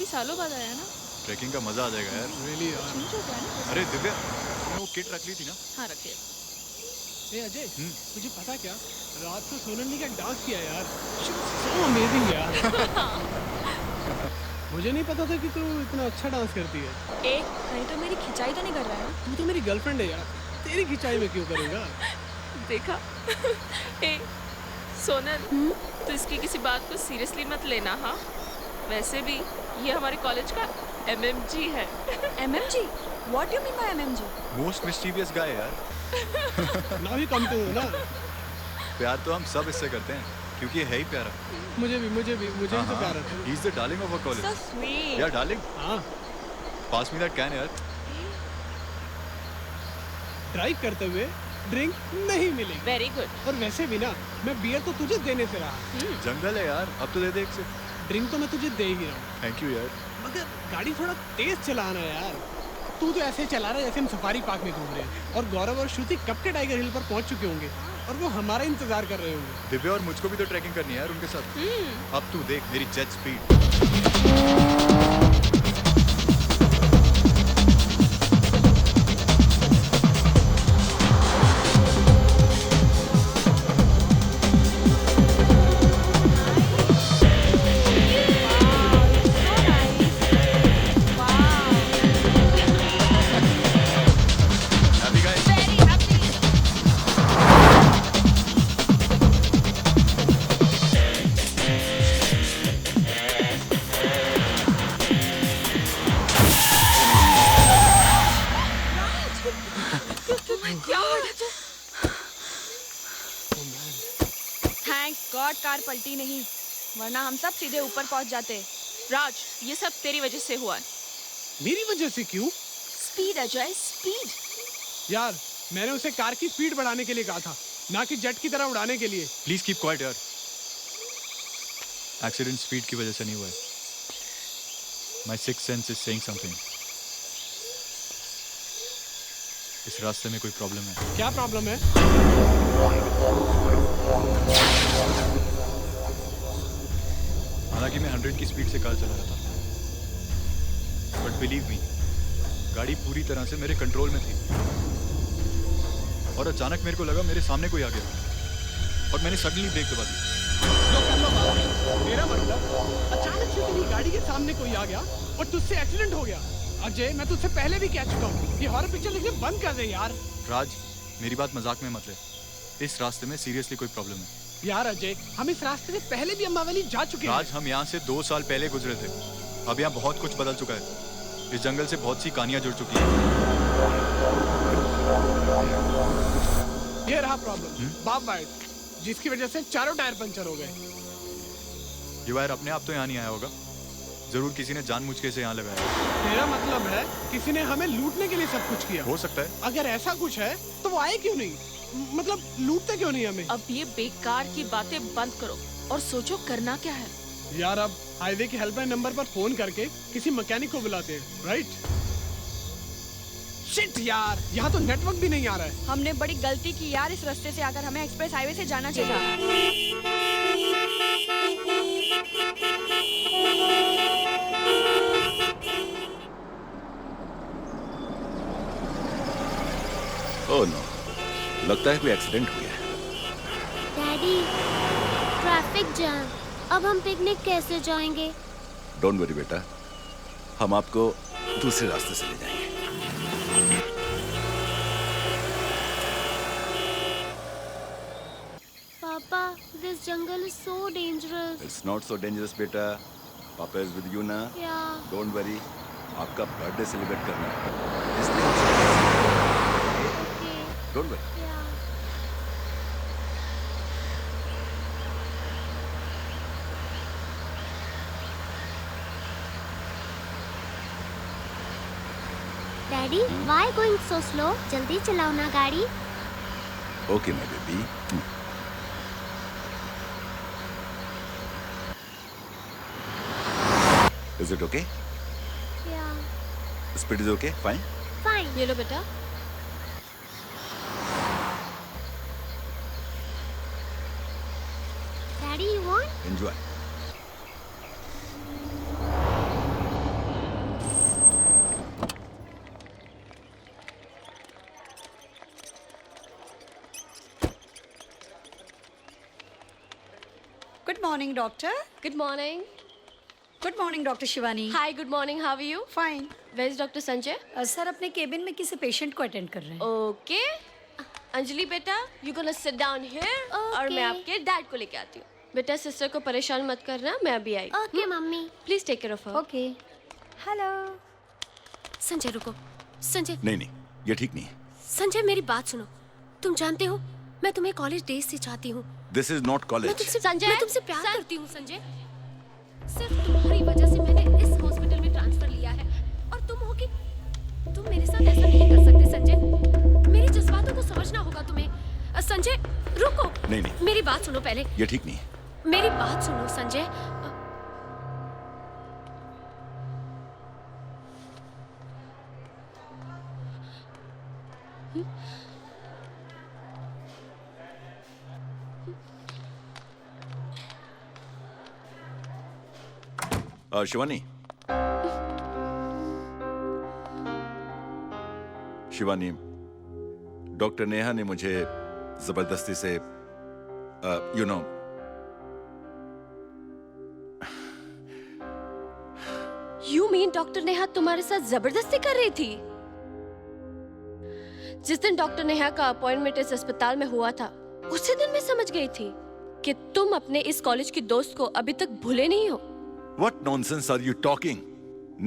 सालों बाद आया ना। ट्रैकिंग का मजा आ जाएगा यार। रियली यार। चेंज हो गया ना। अरे दिव्या, तुमने वो किट रख ली थी ना? हाँ रखे। ए अजय, तुझे पता क्या, रात को सोनल ने क्या डांस किया यार, सो अमेजिंग यार। मुझे नहीं पता था कि तू इतना अच्छा डांस करती है। ए, कहीं तो मेरी खिंचाई तो नहीं कर रहा है? तू तो मेरी गर्लफ्रेंड है यार, तेरी खिंचाई में क्यों करूँगा? देखा? ए, सोनल, तो इसकी किसी बात को सीरियसली मत लेना हाँ। वैसे भी ये हमारे कॉलेज का MMG है। MMG? What do you mean by MMG? Most mysterious guy यार। ना भी कम तो ना। प्यार तो हम सब इससे करते हैं क्योंकि ये है ही प्यारा। मुझे भी तो प्यार आता है। He is the darling of our So college. sweet. यार डार्लिंग, हाँ, पास मी दैट कैन यार। ड्राइव करते हुए ड्रिंक नहीं मिलेगी। Very good. और वैसे भी ना, मैं बियर तो तुझे देने से रहा। जंगल है यार, अब तो दे दे एक से। ड्रिंक तो मैं तुझे दे ही रहा हूँ, थैंक यू यार। मगर गाड़ी थोड़ा तेज चलाना यार। तू तो ऐसे चला रहा है जैसे हम सफारी पार्क में घूम रहे हैं, और गौरव और श्रुति कब के टाइगर हिल पर पहुंच चुके होंगे और वो हमारा इंतजार कर रहे होंगे। दिव्या और मुझको भी तो ट्रैकिंग करनी है यार उनके साथ। अब तू देख मेरी jet speed. Happy guys? Very happy. क्या हुआ? Thank God कार पलटी नहीं, वरना हम सब सीधे ऊपर पहुंच जाते। राज, ये सब तेरी वजह से हुआ है। मेरी वजह से क्यों? Speed Ajay, speed. यार, मैंने उसे कार की स्पीड बढ़ाने के लिए कहा था, ना कि जेट की तरह उड़ाने के लिए। प्लीज कीप क्वाइट यार। एक्सीडेंट स्पीड की वजह से नहीं हुआ है। My six sense is saying something. इस रास्ते में कोई प्रॉब्लम है। क्या प्रॉब्लम है? हालांकि मैं 100 की स्पीड से कार चला रहा था, बट बिलीव मी, गाड़ी पूरी तरह से मेरे कंट्रोल में थी। और अचानक मेरे को लगा मेरे सामने कोई आ गया और मैंने सडनली ब्रेक दबा दी। लो कर लो बात। मेरा मतलब, अचानक से तेरी गाड़ी के सामने कोई आ गया और तुझसे एक्सीडेंट हो गया। अजय, मैं तुझसे पहले भी कह चुका हूँ, ये हॉरर पिक्चर लिखने बंद कर दे यार। राज, मेरी बात मजाक में मत ले। इस रास्ते में सीरियसली कोई प्रॉब्लम है। यार अजय, हम इस रास्ते से पहले भी अम्बावली जा चुके हैं। राज, हम यहाँ से 2 साल पहले गुजरे थे। अब यहाँ बहुत कुछ बदल चुका है। इस जंगल से बहुत सी कहानियां जुड़ चुकी हैं। ये रहा प्रॉब्लम, बाप वाइट, जिसकी वजह से चारों टायर पंचर हो गए। ये वायर अपने आप तो यहाँ नहीं आया होगा, जरूर किसी ने जानबूझ के इसे यहाँ लगाया। तेरा मतलब है किसी ने हमें लूटने के लिए सब कुछ किया? हो सकता है। अगर ऐसा कुछ है तो वो आए क्यों नहीं? मतलब लूटते क्यों नहीं हमें? अब ये बेकार की बातें बंद करो और सोचो करना क्या है। यार, अब हाईवे के हेल्पलाइन नंबर पर फोन करके किसी मैकेनिक को बुलाते हैं, राइट? शिट यार, यहाँ तो नेटवर्क भी नहीं आ रहा है। हमने बड़ी गलती की यार, इस रास्ते से आकर हमें एक्सप्रेस हाईवे से जाना चाहिए। ओह नो, लगता है कोई एक्सीडेंट हुआ है। डैडी, ट्रैफिक जैम, अब हम पिकनिक कैसे जाएंगे? डोंट वरी बेटा, हम आपको दूसरे रास्ते से ले जाएंगे। Papa, this jungle is so dangerous. It's not so dangerous बेटा, पापा इज विद यू ना। या डोंट वरी, आपका बर्थडे सेलिब्रेट करना है, इसलिए okay, don't worry. Yeah daddy, why going so slow? जल्दी चलाओ ना गाड़ी। Okay my baby. Is it okay? Yeah speed is okay? Fine. Fine. ये लो बेटा। Daddy, you want? Enjoy. morning, doctor. Good morning. Good morning, Dr. Shivani. Hi, good morning. How are you? Fine. Where is Dr. Sanjay? Sir अपने cabin में किसी patient को attend कर रहे हैं. Okay. अंजलि बेटा, you gonna sit down here और मैं आपके डैड को लेके आती हूँ. बेटा सिस्टर को परेशान मत करना, मैं अभी आई. Okay mummy. Please take care of her. Okay. Hello. Sanjay रुको. संजय. नहीं, ये ठीक नहीं है. संजय मेरी बात सुनो. तुम जानते हो मैं तुम्हें कॉलेज डेज से चाहती हूँ. This is not college. मैं तुमसे प्यार करती हूँ संजय. सिर्फ तुम्हारी वजह से मैंने इस हॉस्पिटल में ट्रांसफर लिया है और तुम हो कि तुम मेरे साथ ऐसा नहीं कर सकते संजय. मेरे जज्बातों को समझना होगा तुम्हें. संजय रुको. नहीं. मेरी बात सुनो पहले. ये ठीक नहीं है. मेरी बात सुनो संजय. शिवानी. शिवानी, डॉक्टर नेहा ने मुझे जबरदस्ती से you know You mean doctor Neha तुम्हारे साथ जबरदस्ती कर रही थी? जिस दिन डॉक्टर नेहा का अपॉइंटमेंट इस अस्पताल में हुआ था, उसी दिन मैं समझ गई थी कि तुम अपने इस कॉलेज की दोस्त को अभी तक भूले नहीं हो. What nonsense are you talking?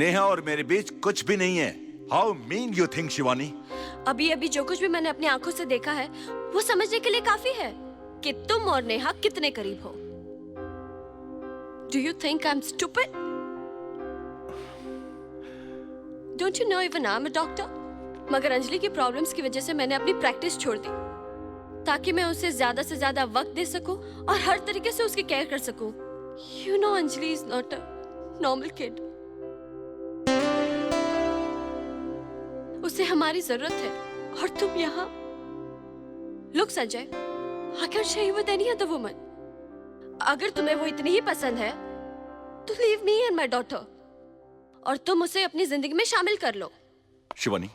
Neha और मेरे बीच कुछ भी नहीं है. How mean you think, Shivani? अभी जो कुछ भी मैंने अपनी आंखों से देखा है, वो समझने के लिए काफी है कि तुम और नेहा कितने करीब हो. Do you think I'm stupid? Don't you know even I'm a doctor? मगर अंजलि की प्रॉब्लम्स की वजह से मैंने अपनी प्रैक्टिस छोड़ दी ताकि मैं उसे ज्यादा से ज्यादा वक्त दे सकूं और हर तरीके से उसकी केयर कर सकूं. You know Anjali is not a normal kid. उसे हमारी जरूरत है और तुम यहाँ. Look Sanjay, I can't share you with any other woman. अगर तुम्हें वो इतनी ही पसंद है, तो leave me and my daughter. और तुम उसे अपनी जिंदगी में शामिल कर लो. Shivani,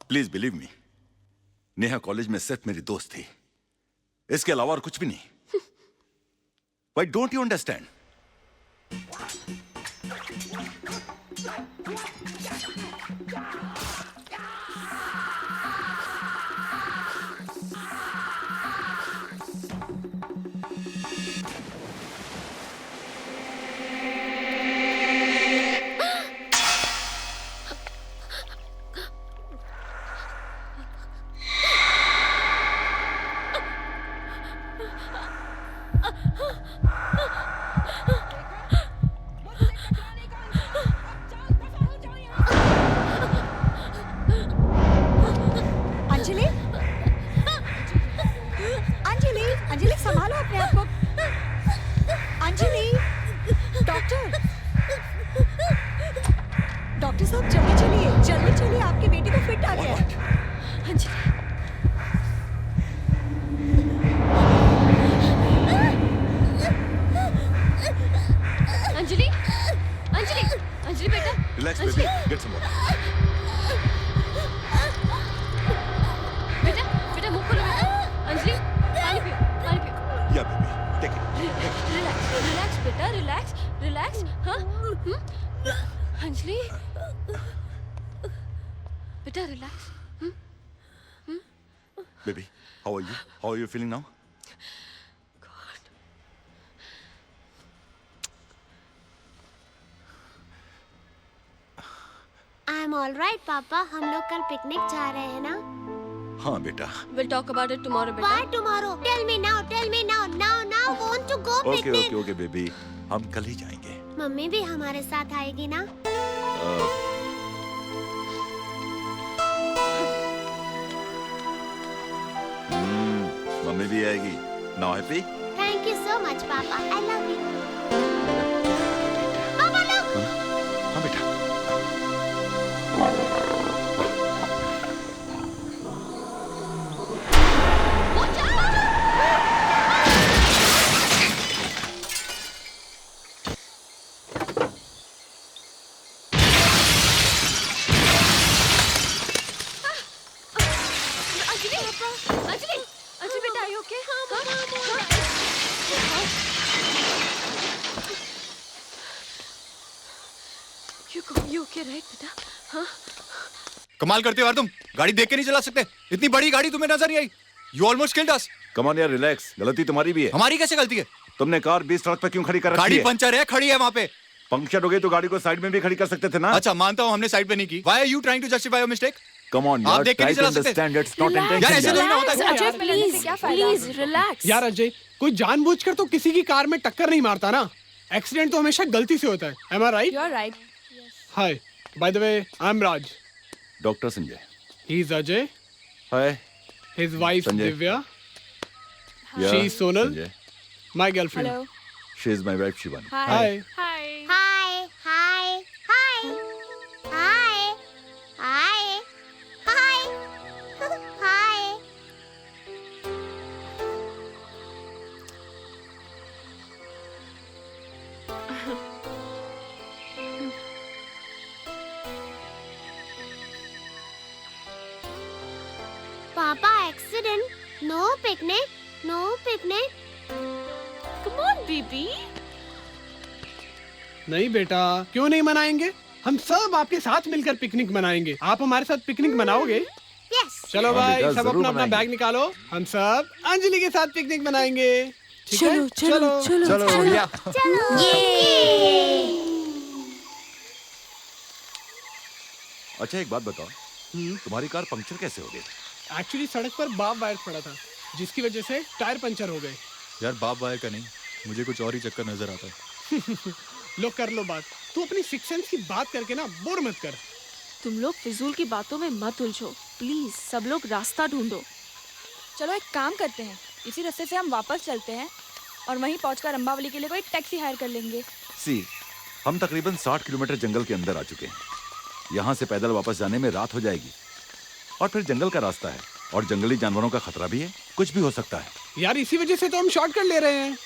please believe me. Neha college में सिर्फ मेरी दोस्त थी. इसके अलावा और कुछ भी नहीं. Why don't you understand? Anjali संभालो अपने आप को. अंजलि, डॉक्टर साहब जल्दी चलिए आपकी बेटी को फिट आ गया है. अंजलि बेटा. Relax, baby. Get some water. बेटा मुंह खोलो बेटा. अंजलि पानी पियो. Yeah, baby. Take it. Relax बेटा. Relax. हाँ. अंजलि. बेटा relax. Baby, how are you? How are you feeling now? I am all right पापा. हम लोग कल पिकनिक जा रहे हैं ना. हाँ बेटा. We'll talk about it tomorrow बेटा. Why tomorrow? Tell me now. Now want to go picnic. Okay, baby. हम कल ही जाएंगे. मम्मी भी हमारे साथ आएगी ना. मम्मी भी आएगी. Now happy? Thank you so much पापा. I love you. पापा लोग. हाँ बेटा. अंजलि बेटा are you okay? हाँ. You okay, right, बेटा? हाँ? कमाल करते हो यार तुम, गाड़ी देख के नहीं चला सकते? इतनी बड़ी गाड़ी तुम्हें नजर नहीं आई? You almost killed us. Come on यार, रिलैक्स। गलती तुम्हारी भी है। हमारी कैसे गलती है? तुमने कार बीच सड़क पे क्यों खड़ी कर रखी गाड़ी है? पंचर है, खड़ी है वहाँ पे। पंक्चर हो गई तो गाड़ी को साइड में भी खड़ी कर सकते थे ना। अच्छा मानता हूँ हमने साइड पे नहीं की। Why are you trying to justify your mistake? Come on आप यार, देख के नहीं try to चला सकते? understand it's not Relax, यार ऐसे intention। थोड़ी ना होता है। Relax, अजय, में लड़ने से please, क्या फायदा? please, relax. यार अजय, कोई जानबूझकर तो किसी की कार में टक्कर नहीं मारता ना। एक्सीडेंट तो हमेशा गलती से होता है। Am I right? You're right. Hi. By the way, I'm Raj. Doctor Sanjay. He's Ajay. Hi. His wife Sanjay. Divya. Yeah, She's Sonal. Sanjay. My girlfriend. Hello. She is my wife Shivani। Hi. Hi. Hi hi hi hi hi hi hi hi. पापा accident, no picnic, no picnic. Come on baby. नहीं बेटा, क्यों नहीं मनाएंगे? हम सब आपके साथ मिलकर पिकनिक मनाएंगे। आप हमारे साथ पिकनिक मनाओगे? यस। चलो हाँ भाई, बेटा, सब जरूर अपना अपना मनाएंगे। बैग निकालो। हम सब अंजलि के साथ पिकनिक मनाएंगे। ठीक है? चलो बढ़िया। अच्छा एक बात बताओ, तुम्हारी कार पंक्चर कैसे हो गई? एक्चुअली सड़क पर बाप वायर पड़ा था, जिसकी वजह से टायर पंचर हो गए। यार बाप वायर का नहीं, मुझे कुछ और ही चक्कर नजर आता है। लो कर लो बात। तू अपनी सिक्स सेंस की बात करके ना बोर मत कर। तुम लोग फिजूल की बातों में मत उलझो प्लीज। सब लोग रास्ता ढूंढो। चलो एक काम करते हैं, इसी रास्ते से हम वापस चलते हैं और वहीं पहुंचकर अम्बावली के लिए कोई टैक्सी हायर कर लेंगे। सी, हम तकरीबन 60 किलोमीटर जंगल के अंदर आ चुके हैं। यहाँ से पैदल वापस जाने में रात हो जाएगी, और फिर जंगल का रास्ता है और जंगली जानवरों का खतरा भी है, कुछ भी हो सकता है। यार इसी वजह से तो हम शॉर्टकट ले रहे हैं।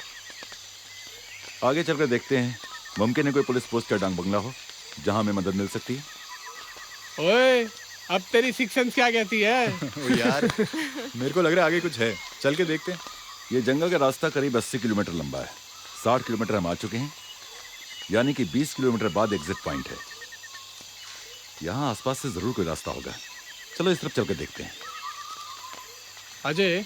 आगे चलकर देखते हैं, मुमकिन है कोई पुलिस पोस्ट का डांग बंगला हो जहाँ हमें मदद मिल सकती है। ओए, अब तेरी सिक्स सेंस क्या कहती है? ओ यार मेरे को लग रहा है आगे कुछ है, चल के देखते हैं। ये जंगल का रास्ता करीब 80 किलोमीटर लंबा है। 60 किलोमीटर हम आ चुके हैं, यानी कि 20 किलोमीटर बाद एग्जिट पॉइंट है। यहाँ आसपास से जरूर कोई रास्ता होगा। चलो इस तरफ चल के देखते हैं। अजय,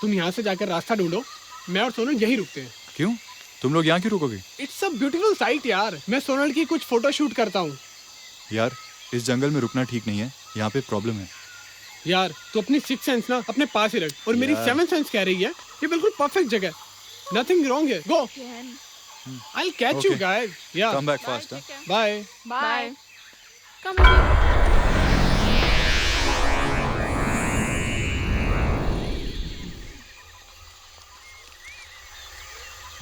तुम यहाँ से जाकर रास्ता ढूंढो, मैं और सोनल यहीं रुकते हैं। क्यों? तुम लोग यहाँ क्यों रुकोगे? इट्स अ ब्यूटीफुल साइट यार। मैं सोनल की कुछ फोटो शूट करता हूँ। यार इस जंगल में रुकना ठीक नहीं है, यहाँ पे प्रॉब्लम है। यार तू अपनी सिक्स सेंस ना अपने पास ही रख, और मेरी यार। 7 सेंस कह रही है ये बिल्कुल परफेक्ट जगह। नथिंग रॉन्ग है। Go, I will catch you Okay. Guys. Yeah, come back fast. Bye. Bye. Come on.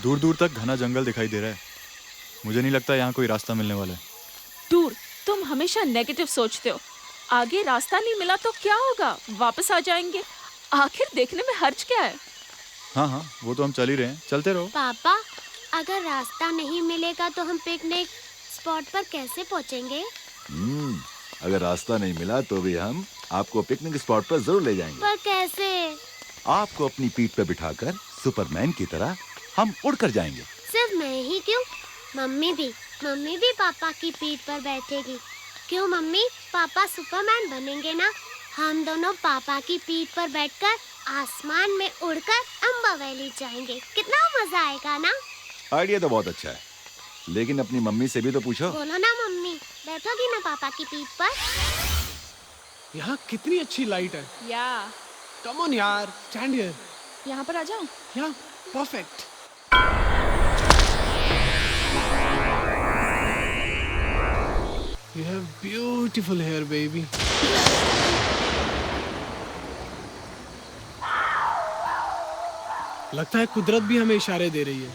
दूर दूर तक घना जंगल दिखाई दे रहा है। मुझे नहीं लगता यहाँ कोई रास्ता मिलने वाला है। दूर, तुम हमेशा नेगेटिव सोचते हो। आगे रास्ता नहीं मिला तो क्या होगा? वापस आ जाएंगे। आखिर देखने में हर्ज क्या है? हाँ हाँ, वो तो हम चल ही रहे हैं, चलते रहो। पापा, अगर रास्ता नहीं मिलेगा तो हम पिकनिक स्पॉट पर कैसे पहुंचेंगे? अगर रास्ता नहीं मिला तो भी हम आपको पिकनिक स्पॉट पर जरूर ले जाएंगे। पर कैसे? आपको अपनी पीठ पर बिठाकर सुपरमैन की तरह हम उड़कर जाएंगे। सिर्फ मैं ही क्यों? मम्मी भी पापा की पीठ पर बैठेगी। क्यों मम्मी? पापा सुपरमैन बनेंगे ना। हम दोनों पापा की पीठ पर बैठकर आसमान में उड़कर अम्बा वैली जाएंगे। कितना मजा आएगा ना। आइडिया तो बहुत अच्छा है, लेकिन अपनी मम्मी से भी तो पूछो। बोलो ना मम्मी, बैठोगी ना पापा की पीठ पर? यहाँ कितनी अच्छी लाइट है। या, कम ऑन यार, स्टैंड हियर। यहाँ पर आ जाओ। या, perfect. You have beautiful hair, baby. लगता है कुदरत भी हमें इशारे दे रही है।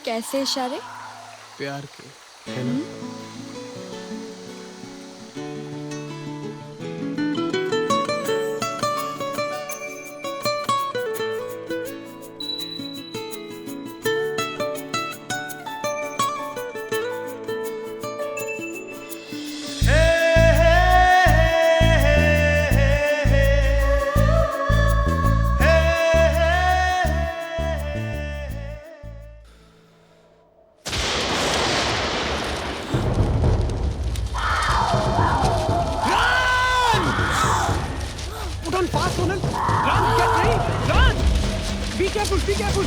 कैसे इशारे? प्यार के, है ना? careful, be careful.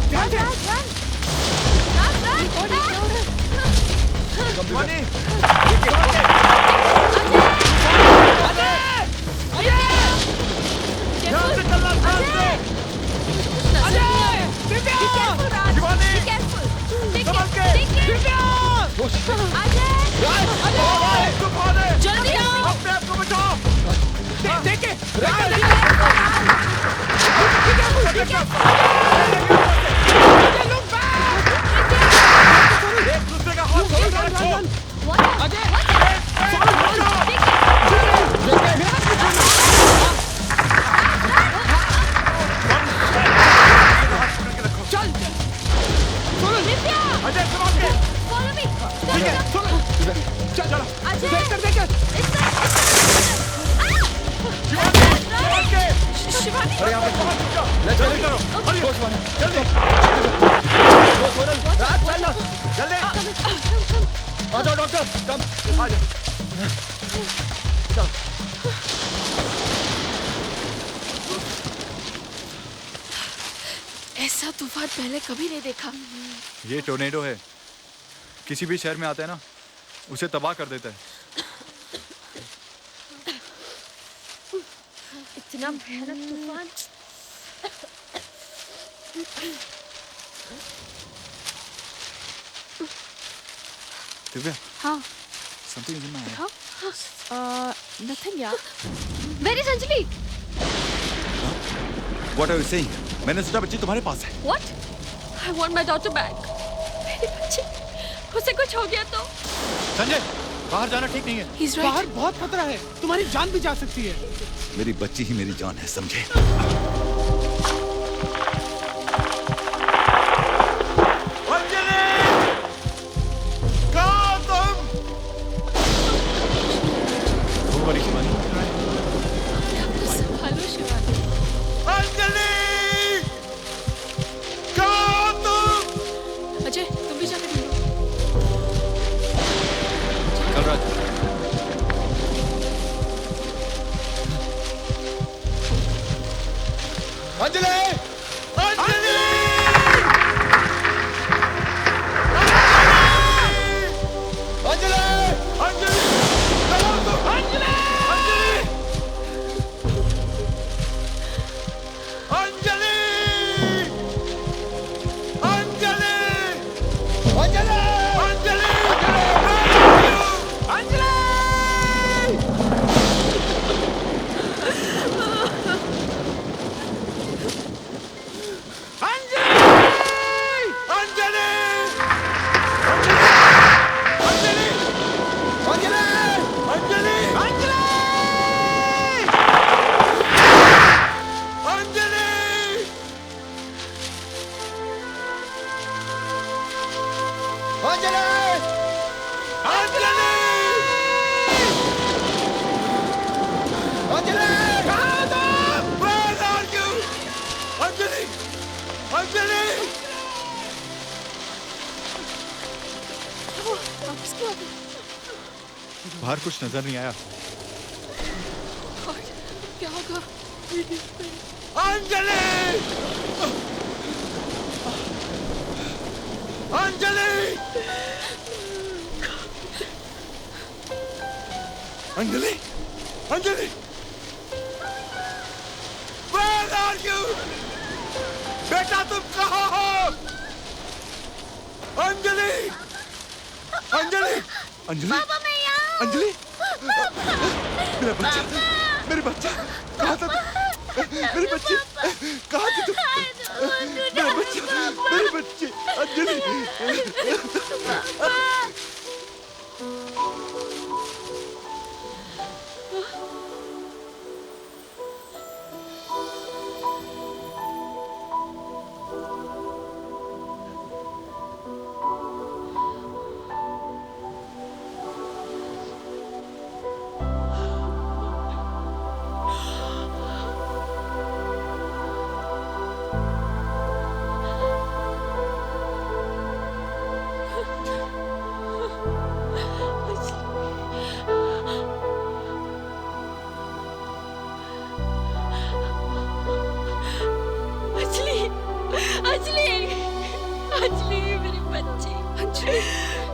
ध्यान से। जल्दी आओ। अपने आप को बचाओ। देखे ऐसा तूफान पहले कभी नहीं देखा। ये टोर्नेडो है, किसी भी शहर में आता है ना, उसे तबाह कर देता है। इतना भयानक तूफान। दिव्या, हाँ। something is in my eye. हाँ? Nothing यार। Where is Anjali? What are you saying? मैंने सोचा बच्ची तुम्हारे पास है। What? I want my daughter back. मेरी बच्ची, उसे कुछ हो गया तो? संजय, बाहर जाना ठीक नहीं है। He's right. बाहर बहुत खतरा है, तुम्हारी जान भी जा सकती है। मेरी बच्ची ही मेरी जान है, समझे? हेलो शिवानी। अजय, तुम भी जाकर ढूंढो। कलराज, अंजलि! अंजलि! अंजलि! अंजलि! अंजलि! अंजलि! अंजलि! अंजलि! अंजलि! अंजलि! बाहर कुछ नजर नहीं आया। क्या होगा? Anjali! Anjali! Anjali! Anjali! Where are you? बेटा तुम कहाँ हो? अंजलि! अंजलि! अंजलि! पापा मैं यहाँ हूँ। अंजलि! मेरा बच्चा, मेरे बच्चा, कहाँ था तुम? मेरे बच्चे, कहाँ थे तुम? मेरे बच्चे, मेरे बच्चे, अंजलि!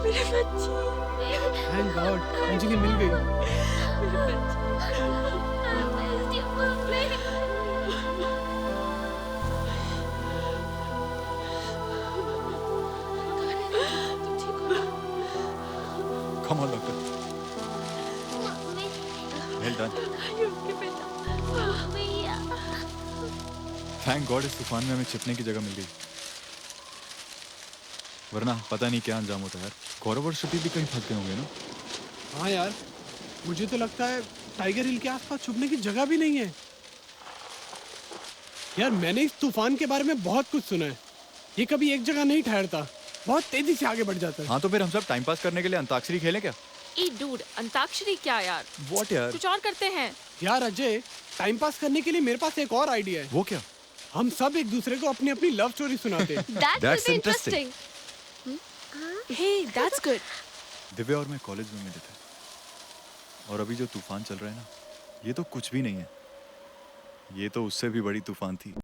मेरे बच्चे, थैंक गॉड अंजलि मिल गई। मेरे बच्चे। Come on, doctor. Well done. Thank God इस तूफान में हमें छिपने की जगह मिल गई, वरना पता नहीं क्या अंजाम होता है यार। गौरव और श्रुति भी कहीं फंस गए होंगे ना। हाँ यार, मुझे तो लगता है टाइगर हिल के आसपास छुपने की जगह भी नहीं है। यार मैंने इस तूफान के बारे में बहुत कुछ सुना है। ये कभी एक जगह नहीं ठहरता, बहुत तेजी से आगे बढ़ जाता है। हाँ तो फिर हम सब टाइम पास करने के लिए अंताक्षरी खेलें क्या? ए डूड, अंताक्षरी क्या यार? What यार? कुछ और करते हैं। यार अजय, टाइम पास करने के लिए मेरे पास एक और आइडिया है। वो क्या? हम सब एक दूसरे को अपनी अपनी लव स्टोरी सुनाते हैं। That will That's be interesting. interesting. Hey, that's good. Divya और मैं कॉलेज में मिले थे, और अभी जो तूफान चल रहा है ना, ये तो कुछ भी नहीं है। ये तो उससे भी बड़ी तूफान थी।